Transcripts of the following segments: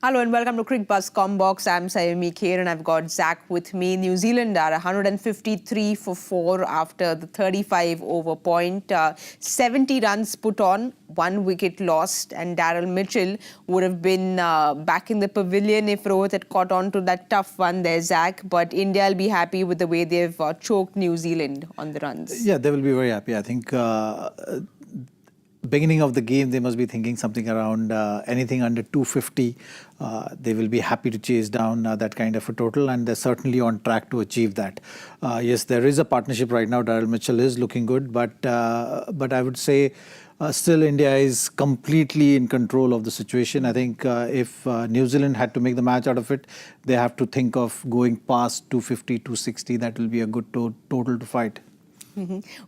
Hello and welcome to Cricbuzz Comm Box. I'm Saiyami Kher and I've got Zach with me. New Zealand are 153 for 4 after the 35 over point. 70 runs put on, 1 wicket lost, and Daryl Mitchell would have been back in the pavilion if Rohit had caught on to that tough one there, Zach. But India will be happy with the way they've choked New Zealand on the runs. Yeah, they will be very happy. I think beginning of the game, they must be thinking something around anything under 250. They will be happy to chase down that kind of a total, and they're certainly on track to achieve that. Yes, there is a partnership right now. Daryl Mitchell is looking good, but I would say still India is completely in control of the situation. I think if New Zealand had to make the match out of it, they have to think of going past 250, 260. That will be a good total to fight.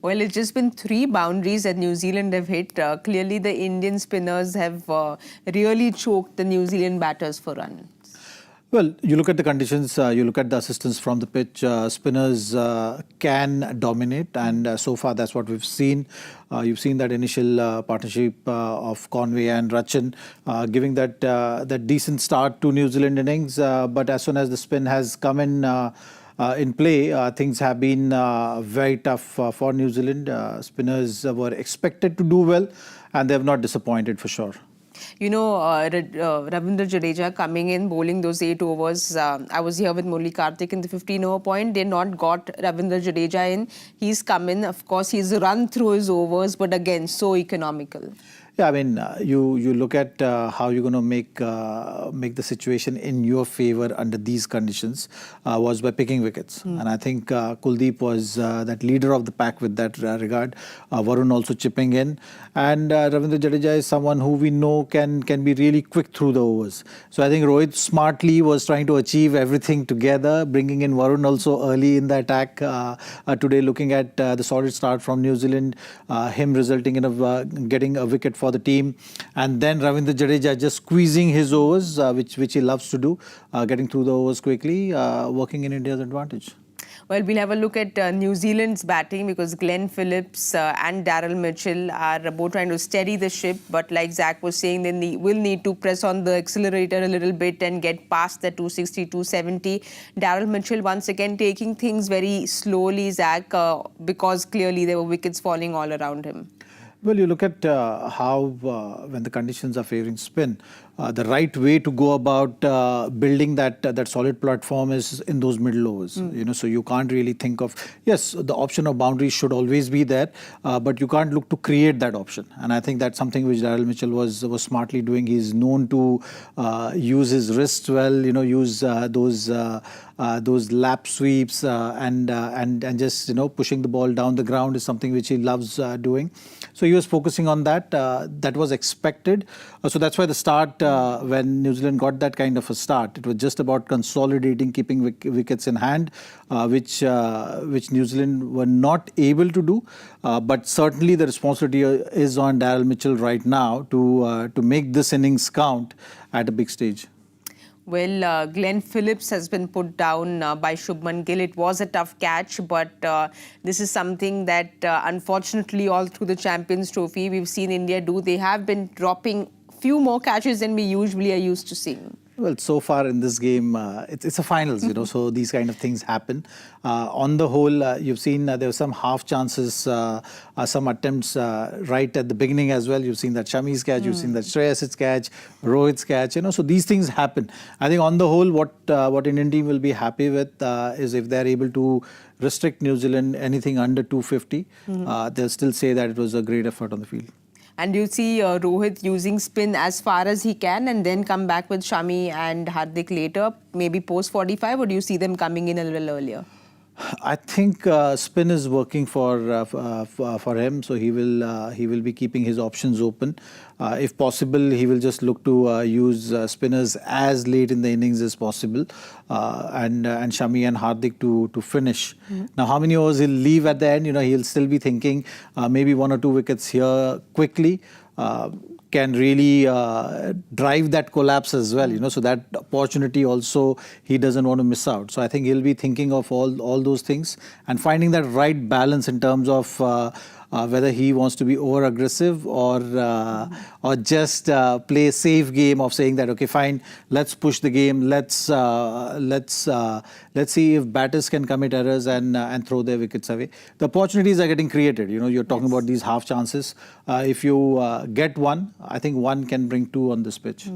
Well, it's just been 3 boundaries that New Zealand have hit. Clearly, the Indian spinners have really choked the New Zealand batters for runs. Well, you look at the conditions, you look at the assistance from the pitch, spinners can dominate, and so far that's what we've seen. You've seen that initial partnership of Conway and Rachin giving that decent start to New Zealand innings, but as soon as the spin has come in play, things have been very tough for New Zealand. Spinners were expected to do well, and they have not disappointed for sure. You know, Ravindra Jadeja coming in, bowling those 8 overs. I was here with Murali Karthik in the 15-over point. They not got Ravindra Jadeja in. He's come in. Of course, he's run through his overs, but again, so economical. Yeah, I mean, you look at how you're going to make the situation in your favor under these conditions was by picking wickets. And I think Kuldeep was that leader of the pack with that regard. Varun also chipping in. And Ravindra Jadeja is someone who we know can be really quick through the overs. So I think Rohit smartly was trying to achieve everything together, bringing in Varun also early in the attack. Today, looking at the solid start from New Zealand, him resulting in getting a wicket for the team, and then Ravindra Jadeja just squeezing his overs, which he loves to do, getting through the overs quickly, working in India's advantage. Well, we'll have a look at New Zealand's batting because Glenn Phillips and Daryl Mitchell are both trying to steady the ship. But like Zach was saying, they will need to press on the accelerator a little bit and get past the 260, 270. Daryl Mitchell once again taking things very slowly, Zach, because clearly there were wickets falling all around him. Well, you look at how when the conditions are favoring spin, the right way to go about building that solid platform is in those middle overs. You know, so you can't really think of, yes, the option of boundaries should always be there, but you can't look to create that option. And I think that's something which Daryl Mitchell was smartly doing. He's known to use his wrists well, you know, use those lap sweeps and just pushing the ball down the ground is something which he loves doing. So he was focusing on that. That was expected. So that's why the start, when New Zealand got that kind of a start, it was just about consolidating, keeping wickets in hand, which New Zealand were not able to do. But certainly the responsibility is on Daryl Mitchell right now to make this innings count at a big stage. Well, Glenn Phillips has been put down by Shubman Gill. It was a tough catch, but this is something that unfortunately all through the Champions Trophy we've seen India do. They have been dropping few more catches than we usually are used to seeing. Well, so far in this game, it's a finals, so these kind of things happen. On the whole, you've seen there were some half chances, some attempts right at the beginning as well. You've seen that Shami's catch, you've seen that Shreyas's catch, Rohit's catch, so these things happen. I think on the whole, what Indian team will be happy with is if they're able to restrict New Zealand anything under 250, they'll still say that it was a great effort on the field. And you see Rohit using spin as far as he can and then come back with Shami and Hardik later, maybe post 45, or do you see them coming in a little earlier? I think spin is working for him, so he will be keeping his options open. If possible, he will just look to use spinners as late in the innings as possible, and Shami and Hardik to finish. Now, how many overs he'll leave at the end? He'll still be thinking maybe 1 or 2 wickets here quickly. Can really drive that collapse as well, so that opportunity also he doesn't want to miss out. So I think he'll be thinking of all those things and finding that right balance in terms of whether he wants to be over aggressive or just play a safe game of saying that, okay, fine, let's push the game, let's see if batters can commit errors and throw their wickets away. The opportunities are getting created. You're talking about these half chances. If you get one, I think one can bring two on this pitch.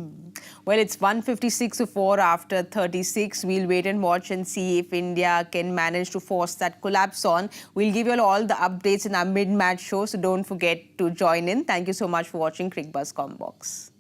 Well, it's 156-4 after 36. We'll wait and watch and see if India can manage to force that collapse on. We'll give you all the updates in our mid-match show, so don't forget to join in. Thank you so much for watching Cricbuzz Comm Box.